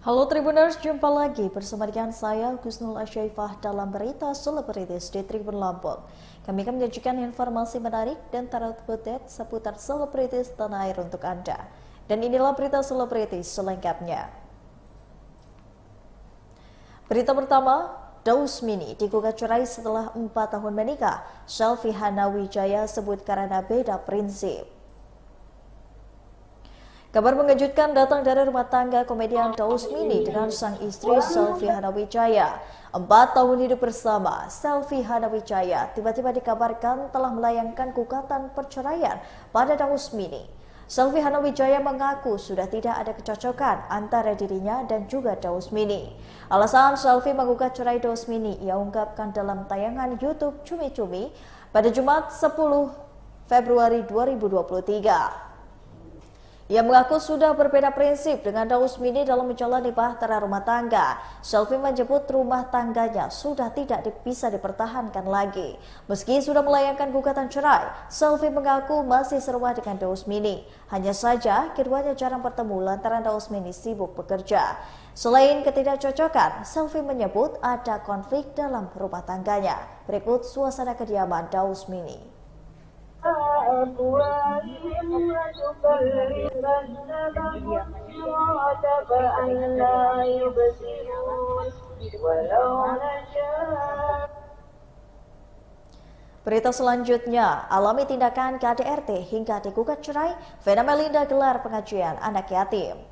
Halo Tribuners, jumpa lagi bersama dengan saya Gusnul Asyaifah dalam berita selebritis di Tribun Lampung. Kami akan menyajikan informasi menarik dan terupdate seputar selebritis tanah air untuk Anda. Dan inilah berita selebritis selengkapnya. Berita pertama, Daus Mini digugat cerai setelah 4 tahun menikah. Selvi Hanawijaya sebut karena beda prinsip. Kabar mengejutkan datang dari rumah tangga komedian Daus Mini dengan sang istri Selvi Hanawijaya. 4 tahun hidup bersama, Selvi Hanawijaya tiba-tiba dikabarkan telah melayangkan gugatan perceraian pada Daus Mini. Selvi Hanawijaya mengaku sudah tidak ada kecocokan antara dirinya dan juga Daus Mini. Alasan Selvi menggugat cerai Daus Mini ia ungkapkan dalam tayangan YouTube Cumi Cumi pada Jumat 10 Februari 2023. Ia mengaku sudah berbeda prinsip dengan Daus Mini dalam menjalani bahtera rumah tangga. Selvi menyebut rumah tangganya sudah tidak bisa dipertahankan lagi. Meski sudah melayangkan gugatan cerai, Selvi mengaku masih serumah dengan Daus Mini. Hanya saja, keduanya jarang bertemu lantaran Daus Mini sibuk bekerja. Selain ketidakcocokan, Selvi menyebut ada konflik dalam rumah tangganya. Berikut suasana kediaman Daus Mini. Berita selanjutnya, alami tindakan KDRT hingga digugat cerai, Vena Melinda gelar pengajian anak yatim.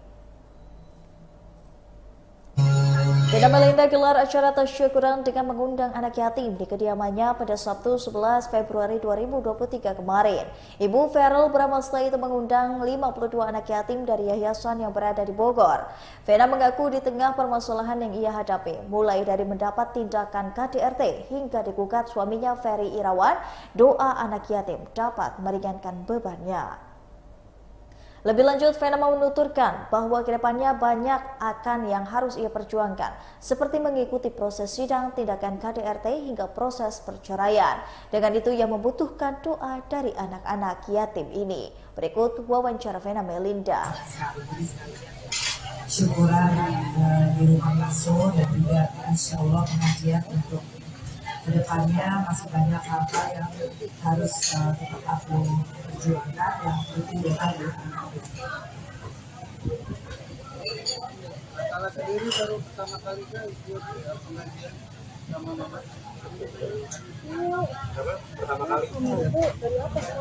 Vena Melinda gelar acara tasyukuran dengan mengundang anak yatim di kediamannya pada Sabtu 11 Februari 2023 kemarin. Ibu Feral Bramasta itu mengundang 52 anak yatim dari yayasan yang berada di Bogor. Vena mengaku di tengah permasalahan yang ia hadapi, mulai dari mendapat tindakan KDRT hingga digugat suaminya Ferry Irawan, doa anak yatim dapat meringankan bebannya. Lebih lanjut, Vena menuturkan bahwa kedepannya banyak akan yang harus ia perjuangkan, seperti mengikuti proses sidang, tindakan KDRT hingga proses perceraian. Dengan itu, ia membutuhkan doa dari anak-anak yatim ini. Berikut wawancara Vena Melinda. Syukuran di rumah Paso dan juga insya Allah pengajian untuk kedepannya masih banyak hal-hal yang harus tetap aku perjuangkan yang penting doa ya. Kalau sendiri baru pertama kali ikut pengajian sama mama. Pertama kali. Dari apa sih?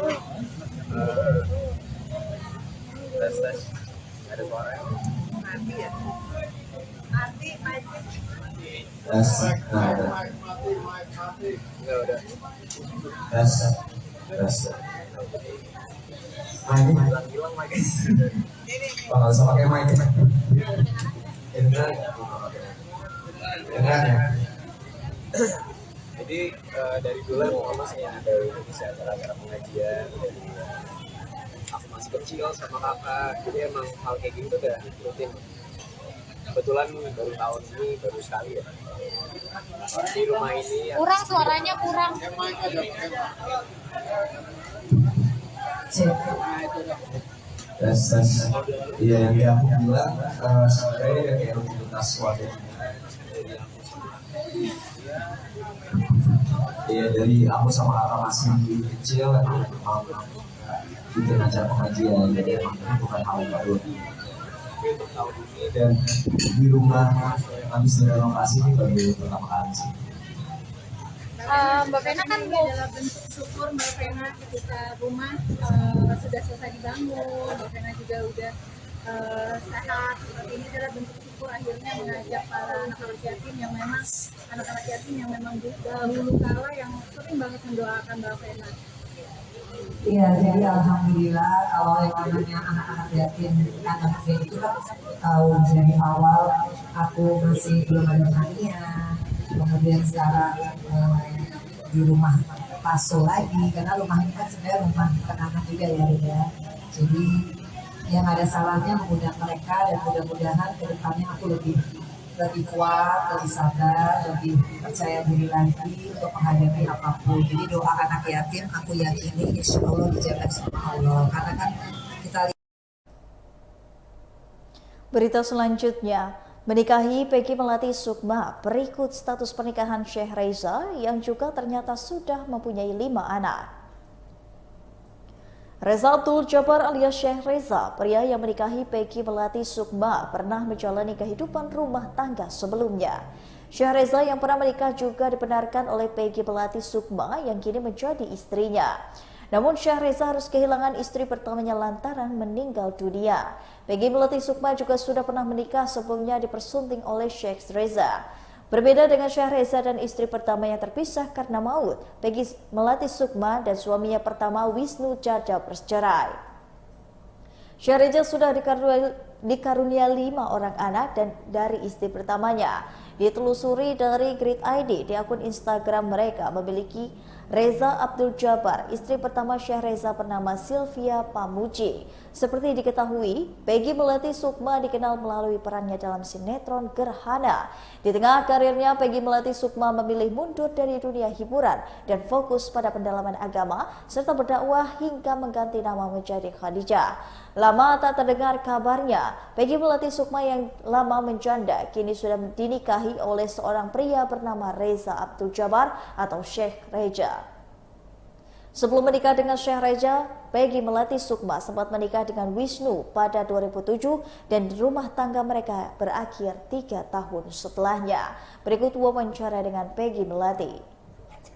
Tes. Ada suara. Mati ya. Mati. Tes. Enggak udah. Tes. Hilang lagi. Kalau usah pakai mic. Jadi dari dulu mama sih ada Indonesia acara pengajian dari aku masih kecil sama kakak, jadi emang hal kayak gitu udah rutin. Kebetulan baru tahun ini baru sekali ya di rumah ini. Kurang suaranya kurang. Tes. Iya yang aku bilang sebenarnya kayak rutinitas keluarga. Iya dari aku sama kakak masih kecil emang bikin acara pengajian, jadi emang ini bukan hal baru. Dan di rumah habis renovasi ini baru pertama kali sih. Mbak Vena kan adalah bentuk syukur Mbak Vena ketika rumah sudah selesai dibangun, Mbak Vena juga udah sehat. Ini adalah bentuk syukur bersyukur akhirnya mengajak para anak-anak yatim yang memang dahulu kala yang sering banget mendoakan Mbak Vena. Iya, jadi alhamdulillah kalau yang namanya anak-anak yatim, anaknya itu kan tahu dari awal aku masih belum ada hanya, kemudian sekarang di rumah Paso lagi, karena rumah ini kan sebenarnya rumah kenangan juga ya. Jadi yang ada salahnya mengundang mereka dan mudah-mudahan kedepannya aku lebih kuat, lebih sabar, lebih percaya diri lagi untuk menghadapi apapun. Jadi doa anak yatim aku yakini insya Allah dijaga sama Allah. Karena kan kita lihat. Berita selanjutnya, menikahi Peggy Melati Sukma berikut status pernikahan Sheikh Reza yang juga ternyata sudah mempunyai 5 anak. Reza Abdul Jabbar alias Sheikh Reza, pria yang menikahi Peggy Melati Sukma, pernah menjalani kehidupan rumah tangga sebelumnya. Sheikh Reza yang pernah menikah juga dibenarkan oleh Peggy Melati Sukma yang kini menjadi istrinya. Namun Sheikh Reza harus kehilangan istri pertamanya lantaran meninggal dunia. Peggy Melati Sukma juga sudah pernah menikah sebelumnya dipersunting oleh Sheikh Reza. Berbeda dengan Sheikh Reza dan istri pertama yang terpisah karena maut, Peggy Melati Sukma dan suaminya pertama Wisnu Jada bercerai. Sheikh Reza sudah dikarunia 5 orang anak dan dari istri pertamanya. Ditelusuri dari Grid ID di akun Instagram mereka memiliki Reza Abdul Jabbar, istri pertama Sheikh Reza bernama Sylvia Pamuji. Seperti diketahui, Peggy Melati Sukma dikenal melalui perannya dalam sinetron Gerhana. Di tengah karirnya, Peggy Melati Sukma memilih mundur dari dunia hiburan dan fokus pada pendalaman agama serta berdakwah hingga mengganti nama menjadi Khadijah. Lama tak terdengar kabarnya, Peggy Melati Sukma yang lama menjanda kini sudah dinikahi oleh seorang pria bernama Reza Abdul Jabbar atau Sheikh Reza. Sebelum menikah dengan Sheikh Reza, Peggy Melati Sukma sempat menikah dengan Wisnu pada 2007 dan rumah tangga mereka berakhir 3 tahun setelahnya. Berikut wawancara dengan Peggy Melati.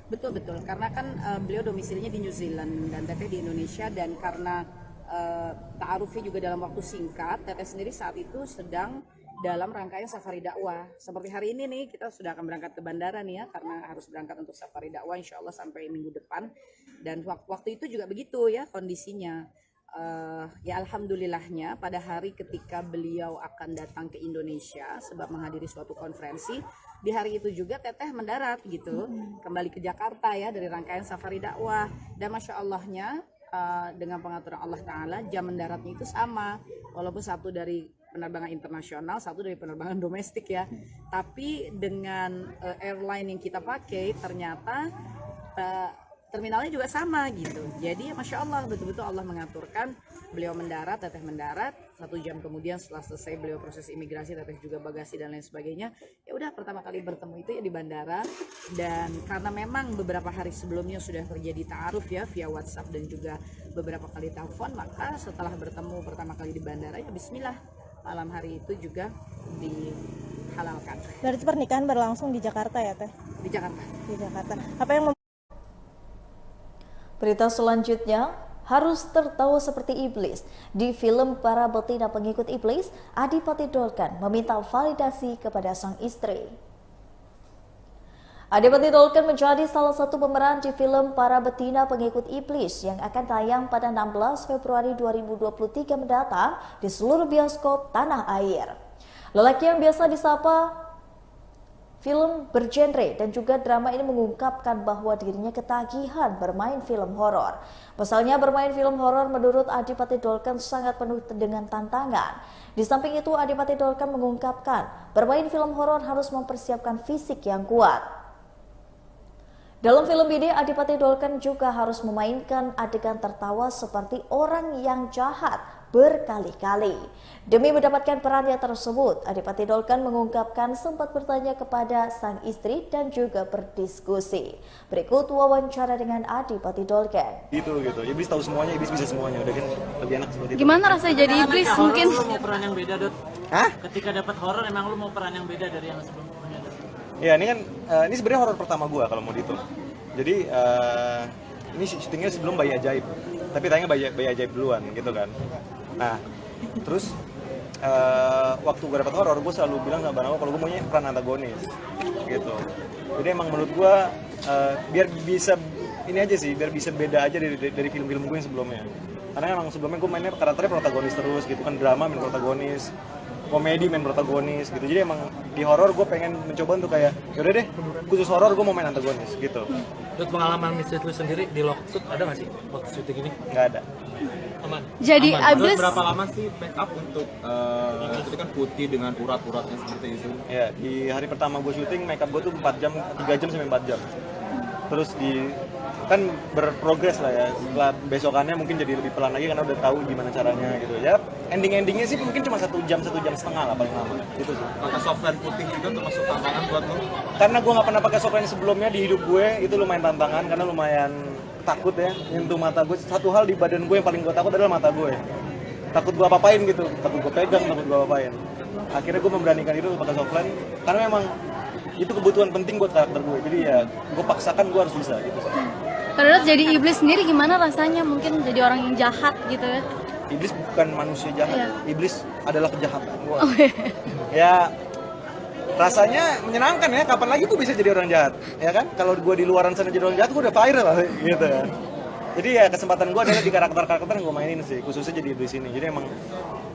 Betul, karena kan beliau domisilinya di New Zealand dan Teteh di Indonesia, dan karena ta'arufnya juga dalam waktu singkat, Teteh sendiri saat itu sedang dalam rangkaian safari dakwah. Seperti hari ini nih, kita sudah akan berangkat ke bandara nih ya, karena harus berangkat untuk safari dakwah insya Allah sampai minggu depan. Dan waktu itu juga begitu ya kondisinya. Ya alhamdulillahnya pada hari ketika beliau akan datang ke Indonesia sebab menghadiri suatu konferensi, di hari itu juga Teteh mendarat gitu, kembali ke Jakarta ya dari rangkaian safari dakwah. Dan Masya Allahnya dengan pengaturan Allah Ta'ala jam mendaratnya itu sama, walaupun satu dari penerbangan internasional, satu dari penerbangan domestik ya. Tapi dengan airline yang kita pakai ternyata terminalnya juga sama gitu. Jadi Masya Allah, betul-betul Allah mengaturkan. Beliau mendarat, Teteh mendarat, 1 jam kemudian setelah selesai beliau proses imigrasi, Teteh juga bagasi dan lain sebagainya. Ya udah, pertama kali bertemu itu ya di bandara. Dan karena memang beberapa hari sebelumnya sudah terjadi ta'aruf ya via WhatsApp dan juga beberapa kali telepon, maka setelah bertemu pertama kali di bandara ya bismillah, malam hari itu juga dihalalkan. Berarti pernikahan berlangsung di Jakarta ya Teh? Di Jakarta. Di Jakarta. Apa yang Berita selanjutnya, harus tertawa seperti iblis. Di film Para Betina Pengikut Iblis, Adipati Dolken meminta validasi kepada sang istri. Adipati Dolken menjadi salah satu pemeran di film Para Betina Pengikut Iblis yang akan tayang pada 16 Februari 2023 mendatang di seluruh bioskop tanah air. Lelaki yang biasa disapa film bergenre dan juga drama ini mengungkapkan bahwa dirinya ketagihan bermain film horor. Pasalnya bermain film horor menurut Adipati Dolken sangat penuh dengan tantangan. Di samping itu Adipati Dolken mengungkapkan bermain film horor harus mempersiapkan fisik yang kuat. Dalam film ini Adipati Dolken juga harus memainkan adegan tertawa seperti orang yang jahat berkali-kali. Demi mendapatkan perannya tersebut, Adipati Dolken mengungkapkan sempat bertanya kepada sang istri dan juga berdiskusi. Berikut wawancara dengan Adipati Dolken. Gitu. Iblis tahu semuanya, iblis bisa semuanya. Udah kan lebih enak seperti itu. Gimana rasanya jadi iblis? Mungkin lu mau peran yang beda, Dot? Hah? Ketika dapat horor emang lu mau peran yang beda dari yang sebelumnya? Ya ini kan ini sebenarnya horor pertama gua kalau mau dihitung. Jadi ini syutingnya sebelum Bayi Ajaib. Tapi tayangnya Bayi Ajaib duluan gitu kan. Nah, terus waktu gue dapet horor, gue selalu bilang sama Bang Awa kalau gue maunya peran antagonis gitu. Jadi emang menurut gue biar bisa ini aja sih, biar bisa beda aja dari film-film gue yang sebelumnya. Karena emang sebelumnya gue mainnya karakternya protagonis terus gitu kan, drama main protagonis, komedi main protagonis gitu. Jadi emang di horor gue pengen mencoba untuk kayak yaudah deh, khusus horor gue mau main antagonis gitu. Terus pengalaman mistis lu sendiri di Locksuit ada nggak sih waktu syuting ini? Nggak ada. Aman. Jadi Aman. Terus abis berapa lama sih make up untuk itu kan putih dengan urat-uratnya seperti itu? Ya, di hari pertama gue syuting make up gue tuh 4 jam, 3 jam sampai 4 jam. Terus kan berprogres lah ya. Setelah besokannya mungkin jadi lebih pelan lagi karena udah tahu gimana caranya gitu. Ya, endingnya sih mungkin cuma 1 jam, 1 jam setengah lah paling lama. Gitu sih. Pakai software putih juga termasuk tantangan buat lo? Karena gue nggak pernah pakai software sebelumnya di hidup gue, itu lumayan tantangan karena lumayan takut ya nyentuh mata gue. Satu hal di badan gue yang paling gue takut adalah mata gue. Takut gue apa-apain gitu, takut gue pegang, takut gue apa-apain. Akhirnya gue memberanikan itu pakai software karena memang itu kebutuhan penting buat karakter gue. Jadi ya gue paksakan gue harus bisa gitu sih. Terus jadi iblis sendiri gimana rasanya? Mungkin jadi orang yang jahat gitu ya? Iblis bukan manusia jahat, Iya. iblis adalah kejahatan. Wah. Oh, iya. Ya rasanya menyenangkan ya, kapan lagi gue bisa jadi orang jahat, ya kan? Kalau gue di luaran sana jadi orang jahat, gue udah viral lah, gitu kan. Jadi ya kesempatan gue adalah di karakter-karakter yang gue mainin sih, khususnya jadi iblis ini. Jadi emang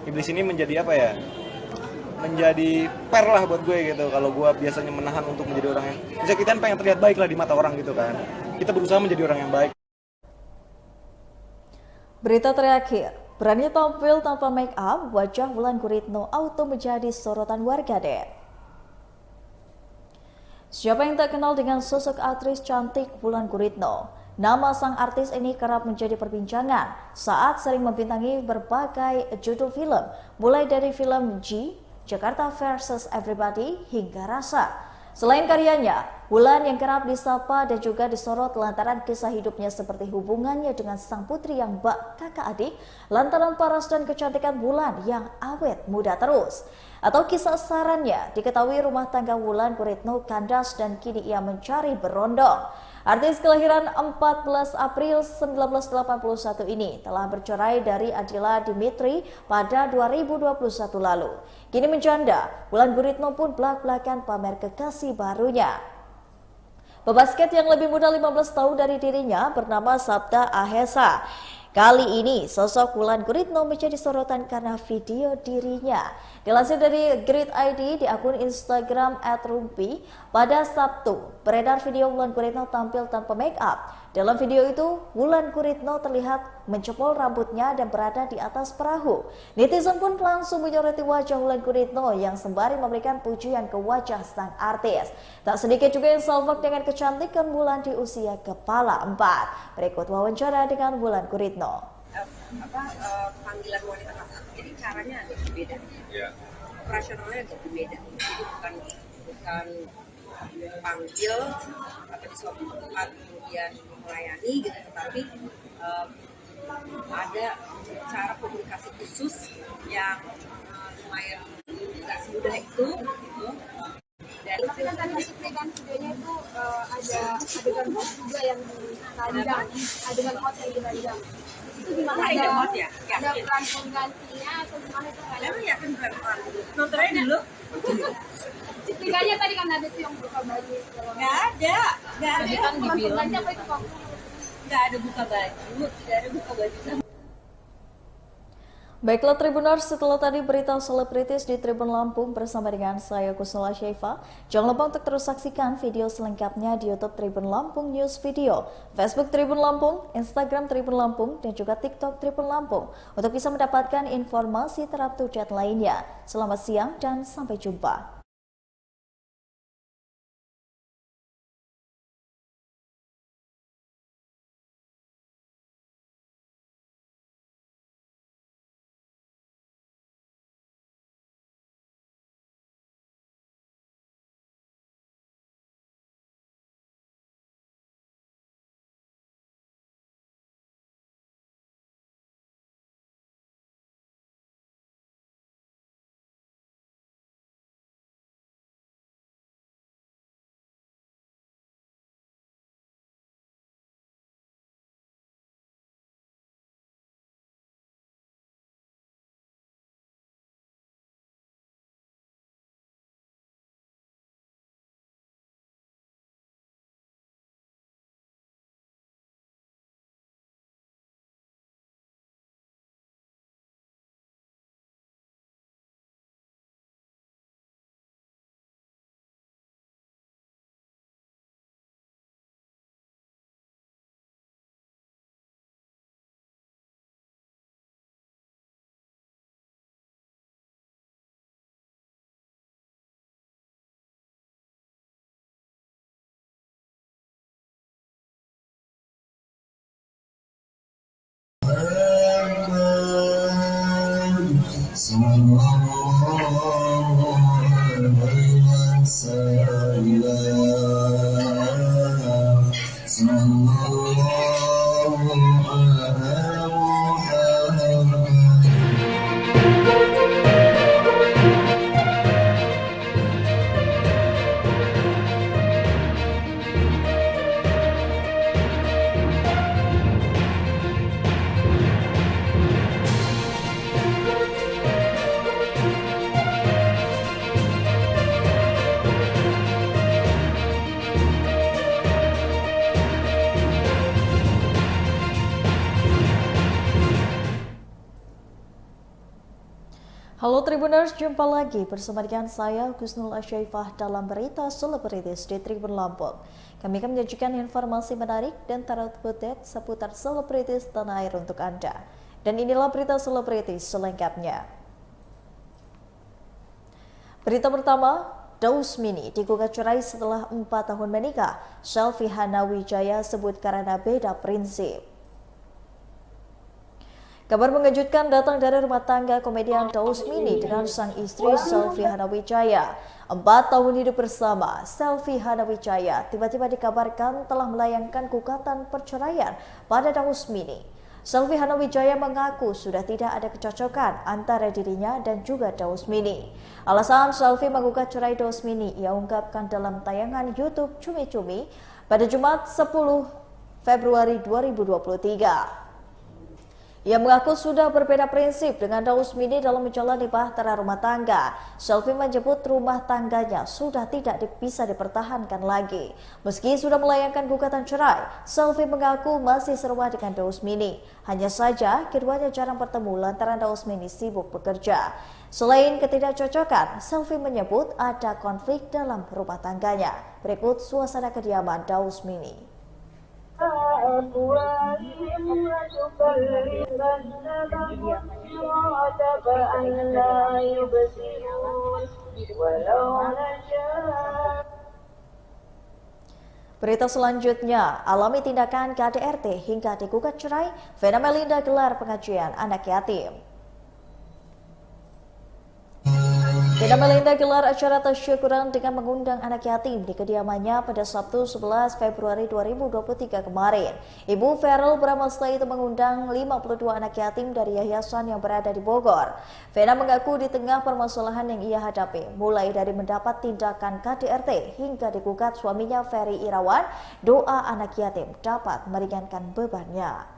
iblis ini menjadi apa ya? Menjadi per lah buat gue gitu. Kalau gue biasanya menahan untuk menjadi orang yang bisa kita pengen terlihat baik lah di mata orang gitu kan. Kita berusaha menjadi orang yang baik. Berita terakhir, berani tampil tanpa make up, wajah Wulan Guritno auto menjadi sorotan warganet. Siapa yang tak kenal dengan sosok aktris cantik Wulan Guritno? Nama sang artis ini kerap menjadi perbincangan saat sering membintangi berbagai judul film, mulai dari film G, Jakarta vs Everybody, hingga Rasa. Selain karyanya, Wulan yang kerap disapa dan juga disorot lantaran kisah hidupnya seperti hubungannya dengan sang putri yang bak kakak adik, lantaran paras dan kecantikan Wulan yang awet muda terus. Atau kisah sarannya, diketahui rumah tangga Wulan Guritno kandas dan kini ia mencari berondong. Artis kelahiran 14 April 1981 ini telah bercerai dari Adila Dimitri pada 2021 lalu. Kini menjanda, Wulan Guritno pun belak-belakan pamer kekasih barunya. Pebasket yang lebih muda 15 tahun dari dirinya bernama Sabda Ahesa. Kali ini sosok Wulan Guritno menjadi sorotan karena video dirinya. Dilansir dari Grid ID di akun Instagram @rumpi, pada Sabtu beredar video Wulan Guritno tampil tanpa make up. Dalam video itu, Wulan Guritno terlihat mencepol rambutnya dan berada di atas perahu. Netizen pun langsung menyoroti wajah Wulan Guritno yang sembari memberikan pujian ke wajah sang artis. Tak sedikit juga yang salvok dengan kecantikan Wulan di usia kepala 4. Berikut wawancara dengan Wulan Guritno. Panggilan wanita kasar. Jadi caranya agak berbeda. Operasionalnya agak berbeda. Jadi bukan panggil atau di suatu tempat kemudian melayani gitu, tetapi ada cara komunikasi khusus yang lumayan nggak semudah itu gitu. Dan tapi kan tadi kan videonya itu ada adegan hot juga yang diranjang, adegan hot yang diranjang. Itu gimana? Ada peran penggantinya atau gimana itu? Emang ya kan peran. Nonton aja dulu. Cuplikannya tadi kan ada tuh yang buka baju. Nggak ada. Tadi kan dibilang. Nggak ada buka baju, tidak ada buka baju. Baiklah Tribuners, setelah tadi berita selebritis di Tribun Lampung bersama dengan saya Kusnala Syifa. Jangan lupa untuk terus saksikan video selengkapnya di YouTube Tribun Lampung News Video, Facebook Tribun Lampung, Instagram Tribun Lampung, dan juga TikTok Tribun Lampung untuk bisa mendapatkan informasi terupdate lainnya. Selamat siang dan sampai jumpa. Halo Tribuners, jumpa lagi bersama dengan saya Gusnul Asyaifah dalam berita selebritis di Tribun Lampung. Kami akan menyajikan informasi menarik dan terupdate seputar selebritis tanah air untuk Anda. Dan inilah berita selebritis selengkapnya. Berita pertama, Daus Mini digugat cerai setelah 4 tahun menikah. Selfie Hanawijaya sebut karena beda prinsip. Kabar mengejutkan datang dari rumah tangga komedian Daus Mini dengan sang istri Selfie Hanawijaya. 4 tahun hidup bersama, Selfie Hanawijaya tiba-tiba dikabarkan telah melayangkan gugatan perceraian pada Daus Mini. Selfie Hanawijaya mengaku sudah tidak ada kecocokan antara dirinya dan juga Daus Mini. Alasan Selfie menggugat cerai Daus Mini ia ungkapkan dalam tayangan YouTube Cumi Cumi pada Jumat 10 Februari 2023. Ia mengaku sudah berbeda prinsip dengan Daus Mini dalam menjalani bahtera rumah tangga. Selfie menyebut rumah tangganya sudah tidak bisa dipertahankan lagi. Meski sudah melayangkan gugatan cerai, Selfie mengaku masih serumah dengan Daus Mini. Hanya saja, keduanya jarang bertemu lantaran Daus Mini sibuk bekerja. Selain ketidakcocokan, Selfie menyebut ada konflik dalam rumah tangganya. Berikut suasana kediaman Daus Mini. Berita selanjutnya, alami tindakan KDRT hingga digugat cerai, Vena Melinda gelar pengajian anak yatim. Vena Melinda gelar acara tasyukuran dengan mengundang anak yatim di kediamannya pada Sabtu 11 Februari 2023 kemarin. Ibu Feral Bramasta itu mengundang 52 anak yatim dari yayasan yang berada di Bogor. Vena mengaku di tengah permasalahan yang ia hadapi, mulai dari mendapat tindakan KDRT hingga digugat suaminya Ferry Irawan, doa anak yatim dapat meringankan bebannya.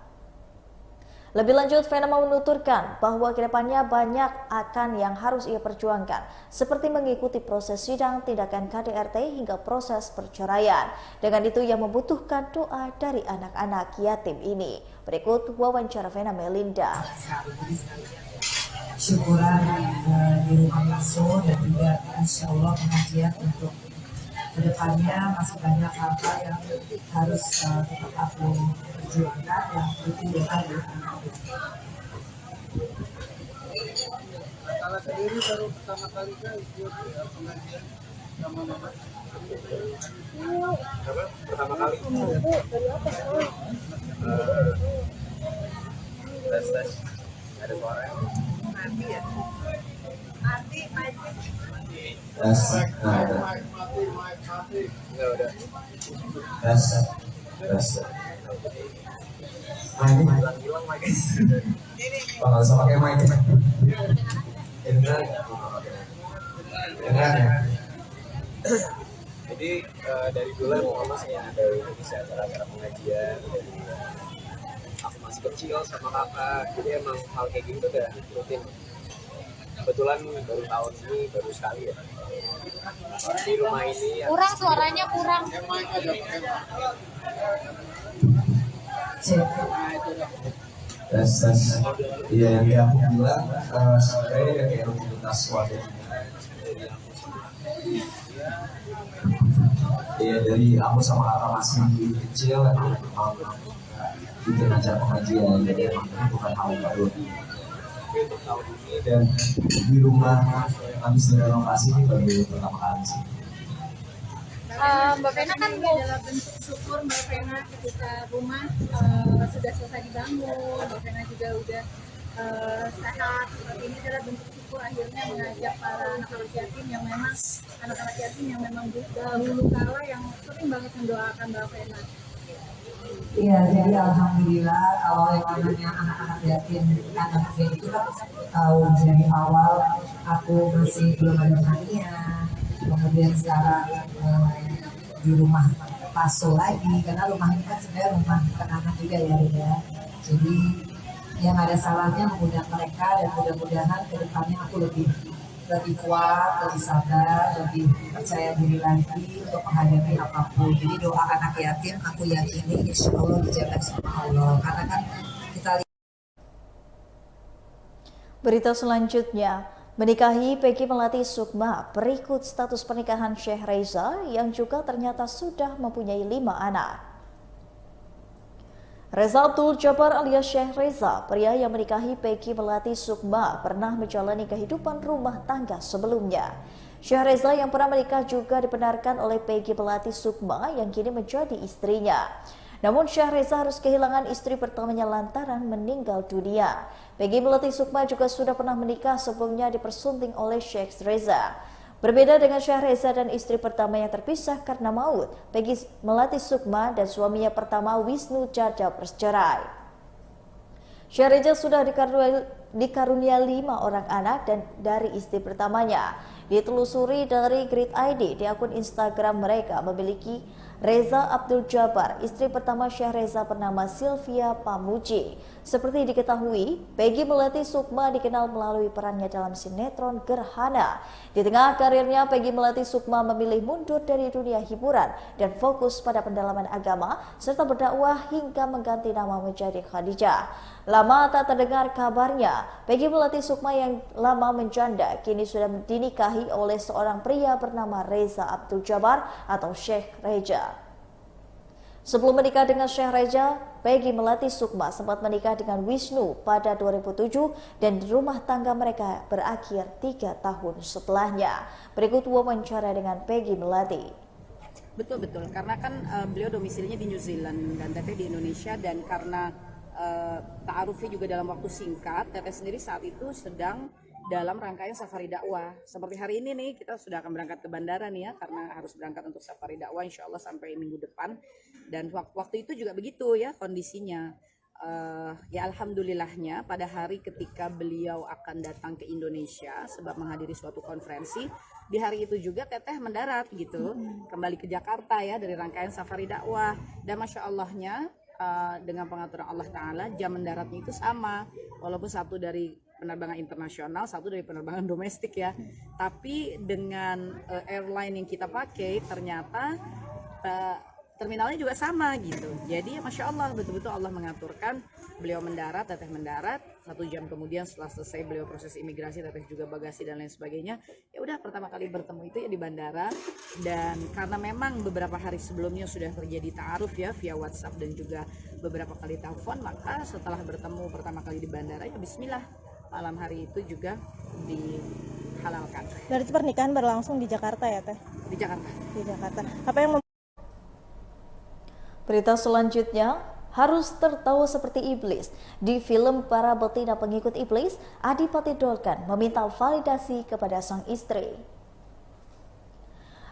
Lebih lanjut, Vena menuturkan bahwa kedepannya banyak akan yang harus ia perjuangkan, seperti mengikuti proses sidang, tindakan KDRT hingga proses perceraian. Dengan itu, ia membutuhkan doa dari anak-anak yatim ini. Berikut wawancara Vena Melinda. Syukuran di rumah Paso dan juga insya Allah pengajian untuk kedepannya masih banyak hal yang harus tetap aku perjuangkan yang penting doa ya. Kalau sendiri baru pertama kali ikut pengajian sama mama. Pertama kali. Dari apa sih? Tes. Ada suara. Mati ya. Mati. Tes. Enggak udah. Tes. Hilang lagi. Kalau bisa pakai mic. Jadi dari dulu emang masih ada isi acara-acara pengajian dari aku masih kecil sama kakak, jadi emang hal kayak gitu udah rutin. Kebetulan baru tahun ini baru sekali ya di rumah ini. Kurang suaranya kurang. Tes. Iya, yang aku bilang sebenarnya kayak rutinitas keluarga. Iya, dari aku sama kakak masih kecil emang bikin acara pengajian, jadi emang ini bukan hal baru. Dan di rumah habis renovasi ini baru pertama kali sih. Mbak Vena kan adalah bentuk syukur Mbak Vena ketika rumah sudah selesai dibangun. Mbak Vena juga udah sehat seperti ini adalah bentuk syukur akhirnya mengajak para anak-anak yatim yang memang dahulu kala yang sering banget mendoakan Mbak Vena. Iya, jadi alhamdulillah kalau yang namanya anak-anak yatim, anak-anak itu kan tahu dari awal aku masih belum ada hanya, kemudian sekarang di rumah Paso lagi, karena rumah ini kan sebenarnya rumah kenangan juga ya. Jadi yang ada salahnya mengundang mereka dan mudah-mudahan kedepannya aku lebih kuat, lebih sabar, lebih percaya diri lagi untuk menghadapi apapun. Jadi doa anak yatim aku yakini insya Allah dijaga sama Allah. Karena kan kita lihat. Berita selanjutnya, menikahi Peggy Melati Sukma berikut status pernikahan Syekh Reza yang juga ternyata sudah mempunyai 5 anak. Reza Abdul Jabbar alias Syekh Reza, pria yang menikahi Peggy Melati Sukma, pernah menjalani kehidupan rumah tangga sebelumnya. Syekh Reza yang pernah menikah juga dibenarkan oleh Peggy Melati Sukma yang kini menjadi istrinya. Namun Syekh Reza harus kehilangan istri pertamanya lantaran meninggal dunia. Peggy Melati Sukma juga sudah pernah menikah sebelumnya dipersunting oleh Syekh Reza. Berbeda dengan Syekh Reza dan istri pertama yang terpisah karena maut, Peggy Melati Sukma dan suaminya pertama Wisnu Jada bercerai. Syekh Reza sudah dikarunia 5 orang anak dan dari istri pertamanya. Ditelusuri dari Grid ID di akun Instagram mereka memiliki Reza Abdul Jabbar, istri pertama Syekh Reza bernama Sylvia Pamuji. Seperti diketahui, Peggy Melati Sukma dikenal melalui perannya dalam sinetron Gerhana. Di tengah karirnya, Peggy Melati Sukma memilih mundur dari dunia hiburan dan fokus pada pendalaman agama serta berdakwah hingga mengganti nama menjadi Khadijah. Lama tak terdengar kabarnya, Peggy Melati Sukma yang lama menjanda kini sudah dinikahi oleh seorang pria bernama Reza Abdul Jabbar atau Syekh Reza. Sebelum menikah dengan Syekh Reza, Peggy Melati Sukma sempat menikah dengan Wisnu pada 2007 dan rumah tangga mereka berakhir 3 tahun setelahnya. Berikut wawancara dengan Peggy Melati. Betul, karena kan beliau domisilinya di New Zealand dan Teteh di Indonesia, dan karena ta'arufnya juga dalam waktu singkat, Teteh sendiri saat itu sedang dalam rangkaian safari dakwah. Seperti hari ini nih, kita sudah akan berangkat ke bandara nih ya, karena harus berangkat untuk safari dakwah insya Allah sampai minggu depan. Dan waktu itu juga begitu ya kondisinya. Ya alhamdulillahnya pada hari ketika beliau akan datang ke Indonesia sebab menghadiri suatu konferensi, di hari itu juga Teteh mendarat gitu, kembali ke Jakarta ya dari rangkaian safari dakwah. Dan Masya Allahnya dengan pengaturan Allah Ta'ala jam mendaratnya itu sama, walaupun satu dari penerbangan internasional, satu dari penerbangan domestik ya. Tapi dengan airline yang kita pakai ternyata terminalnya juga sama gitu. Jadi Masya Allah, betul-betul Allah mengaturkan. Beliau mendarat, Teteh mendarat, 1 jam kemudian setelah selesai beliau proses imigrasi, Teteh juga bagasi dan lain sebagainya. Ya udah, pertama kali bertemu itu ya di bandara. Dan karena memang beberapa hari sebelumnya sudah terjadi ta'aruf ya via WhatsApp dan juga beberapa kali telepon, maka setelah bertemu pertama kali di bandara ya bismillah, malam hari itu juga dihalalkan. Berarti pernikahan berlangsung di Jakarta ya Teh? Di Jakarta. Di Jakarta. Apa yang Berita selanjutnya, harus tertawa seperti iblis. Di film Para Betina Pengikut Iblis, Adipati Dolken meminta validasi kepada sang istri.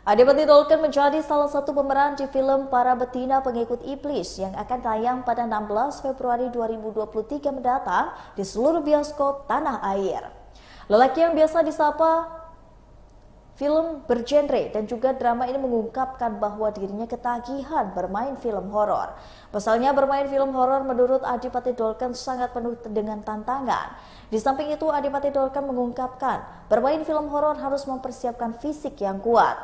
Adipati Dolken menjadi salah satu pemeran di film Para Betina Pengikut Iblis yang akan tayang pada 16 Februari 2023 mendatang di seluruh bioskop tanah air. Lelaki yang biasa disapa film bergenre dan juga drama ini mengungkapkan bahwa dirinya ketagihan bermain film horor. Pasalnya bermain film horor menurut Adipati Dolken sangat penuh dengan tantangan. Di samping itu Adipati Dolken mengungkapkan bermain film horor harus mempersiapkan fisik yang kuat.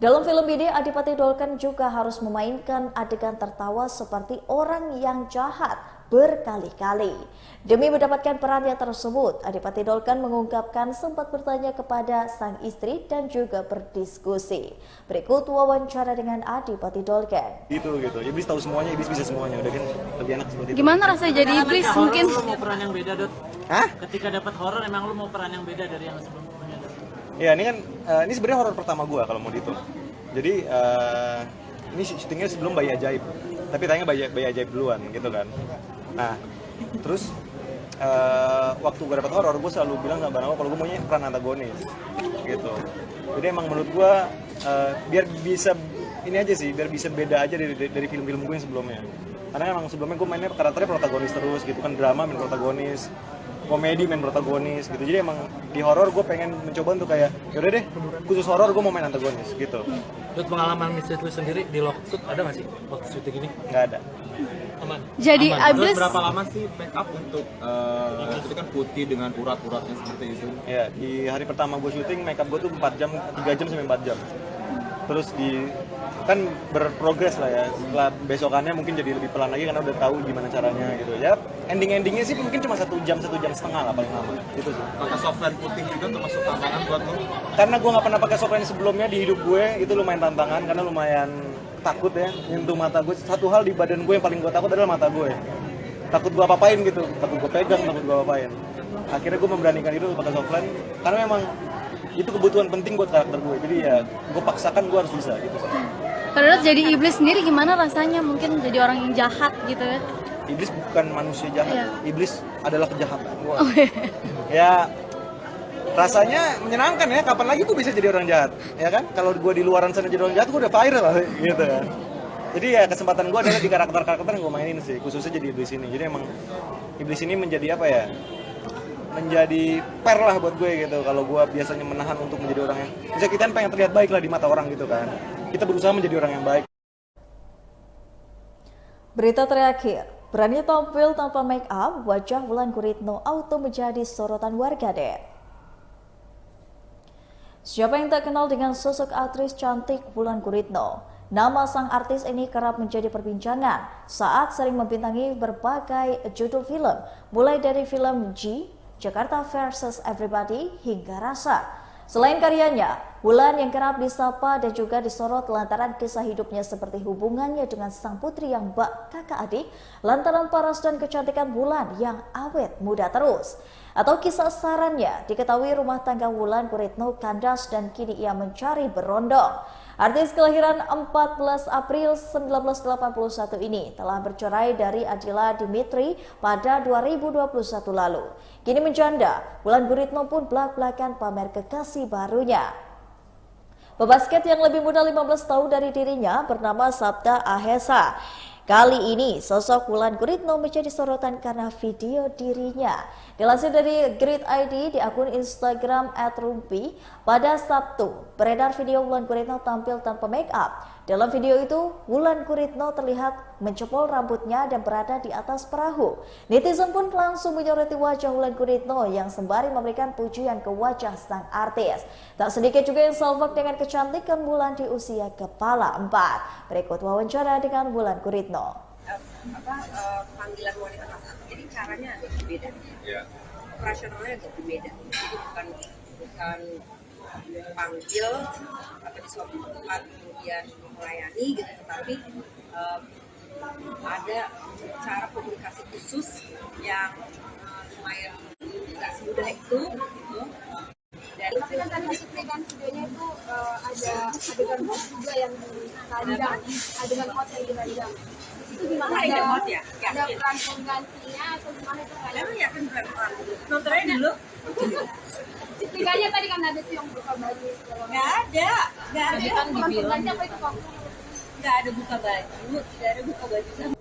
Dalam film ini Adipati Dolken juga harus memainkan adegan tertawa seperti orang yang jahat berkali-kali. Demi mendapatkan peran yang tersebut, Adipati Dolken mengungkapkan sempat bertanya kepada sang istri dan juga berdiskusi. Berikut wawancara dengan Adipati Dolken. Gitu. Iblis tahu semuanya, iblis bisa semuanya. Udah kan lebih enak seperti itu. Gimana rasanya jadi iblis mungkin? Lu mau peran yang beda, Dot? Hah? Ketika dapat horor emang lu mau peran yang beda dari yang sebelumnya? Ya ini kan ini sebenarnya horor pertama gua kalau mau dihitung. Jadi ini syutingnya sebelum Bayi Ajaib. Tapi tayangnya Bayi Ajaib duluan gitu kan. Nah, terus waktu gue dapet horor, gue selalu bilang sama Bang Awa kalau gue maunya peran antagonis gitu. Jadi emang menurut gue biar bisa ini aja sih, biar bisa beda aja dari film-film gue yang sebelumnya. Karena emang sebelumnya gue mainnya karakternya protagonis terus gitu kan, drama main protagonis, komedi main protagonis gitu. Jadi emang di horor gue pengen mencoba untuk kayak yaudah deh, khusus horor gue mau main antagonis gitu. Terus pengalaman Mrs. Lu sendiri di Locksuit ada nggak sih waktu syuting ini? Nggak ada. Aman. Jadi Aman. Terus abis berapa lama sih make up untuk itu kan putih dengan urat-uratnya seperti itu? Ya, di hari pertama gue syuting make up gue tuh 4 jam, 3 jam sampai 4 jam. Terus kan berprogres lah ya, setelah besokannya mungkin jadi lebih pelan lagi karena udah tahu gimana caranya gitu ya. Endingnya sih mungkin cuma 1 jam, 1 jam setengah lah paling lama gitu sih. Pakai softline putih juga termasuk tantangan buat lo? Karena gue nggak pernah pakai softline sebelumnya di hidup gue, itu lumayan tantangan karena lumayan takut ya nyentuh mata gue. Satu hal di badan gue yang paling gue takut adalah mata gue. Takut gue apa-apain gitu, takut gue pegang, takut gue apa-apain. Akhirnya gue memberanikan itu pakai softline karena memang itu kebutuhan penting buat karakter gue. Jadi ya gue paksakan gue harus bisa gitu sih. Terus jadi iblis sendiri gimana rasanya? Mungkin jadi orang yang jahat gitu ya? Iblis bukan manusia jahat, Iya. iblis adalah kejahatan. Wah. Oh, iya. Ya rasanya menyenangkan ya, kapan lagi gue bisa jadi orang jahat, ya kan? Kalau gue di luaran sana jadi orang jahat, gue udah viral lah, gitu kan. Jadi ya kesempatan gue adalah di karakter-karakter yang gue mainin sih, khususnya jadi iblis ini. Jadi emang iblis ini menjadi apa ya? Menjadi per lah buat gue gitu. Kalau gue biasanya menahan untuk menjadi orang yang bisa kita pengen terlihat baik lah di mata orang gitu kan. Kita berusaha menjadi orang yang baik. Berita terakhir, berani tampil tanpa make up, wajah Wulan Guritno auto menjadi sorotan warganet. Siapa yang tak kenal dengan sosok aktris cantik Wulan Guritno? Nama sang artis ini kerap menjadi perbincangan saat sering membintangi berbagai judul film, mulai dari film G, Jakarta vs Everybody, hingga Rasa. Selain karyanya, Wulan yang kerap disapa dan juga disorot lantaran kisah hidupnya seperti hubungannya dengan sang putri yang bak kakak adik, lantaran paras dan kecantikan Wulan yang awet muda terus. Atau kisah sarannya, diketahui rumah tangga Wulan Guritno kandas dan kini ia mencari berondong. Artis kelahiran 14 April 1981 ini telah bercerai dari Adila Dimitri pada 2021 lalu. Kini menjanda, Wulan Guritno pun belak-belakan pamer kekasih barunya. Pebasket yang lebih muda 15 tahun dari dirinya bernama Sabta Ahesa. Kali ini sosok Wulan Guritno menjadi sorotan karena video dirinya. Dilansir dari Grid ID di akun Instagram @rumpi, pada Sabtu beredar video Wulan Guritno tampil tanpa make up. Dalam video itu, Wulan Guritno terlihat mencepol rambutnya dan berada di atas perahu. Netizen pun langsung menyoroti wajah Wulan Guritno yang sembari memberikan pujian ke wajah sang artis. Tak sedikit juga yang salvok dengan kecantikan Wulan di usia kepala 4. Berikut wawancara dengan Wulan Guritno. Panggilan wanita kasar. Jadi caranya agak berbeda. Operasionalnya agak berbeda. Jadi bukan panggil atau di suatu tempat kemudian melayani gitu, tetapi ada cara komunikasi khusus yang lumayan nggak semudah itu gitu. Dan tapi kan tadi masuk kan videonya itu ada adegan hot juga yang dirajang, adegan hot yang dirajang. Itu gimana? Ada hot ya? Ada peran penggantinya atau gimana itu kayaknya? Emang yakin bukan peran? Nonton aja dulu. Cuplikannya tadi kan ada tuh yang buka baju. Nggak ada. Jadi kan peran pengganti apa itu kamu? Nggak ada buka baju, tidak ada buka baju sama.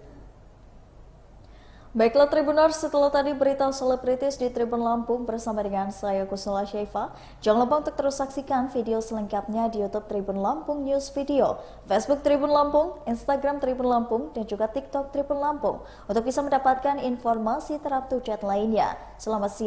Baiklah Tribuners, setelah tadi berita selebritis di Tribun Lampung bersama dengan saya Kusnula Syaifa, jangan lupa untuk terus saksikan video selengkapnya di YouTube Tribun Lampung News Video, Facebook Tribun Lampung, Instagram Tribun Lampung, dan juga TikTok Tribun Lampung untuk bisa mendapatkan informasi terupdate lainnya. Selamat siang.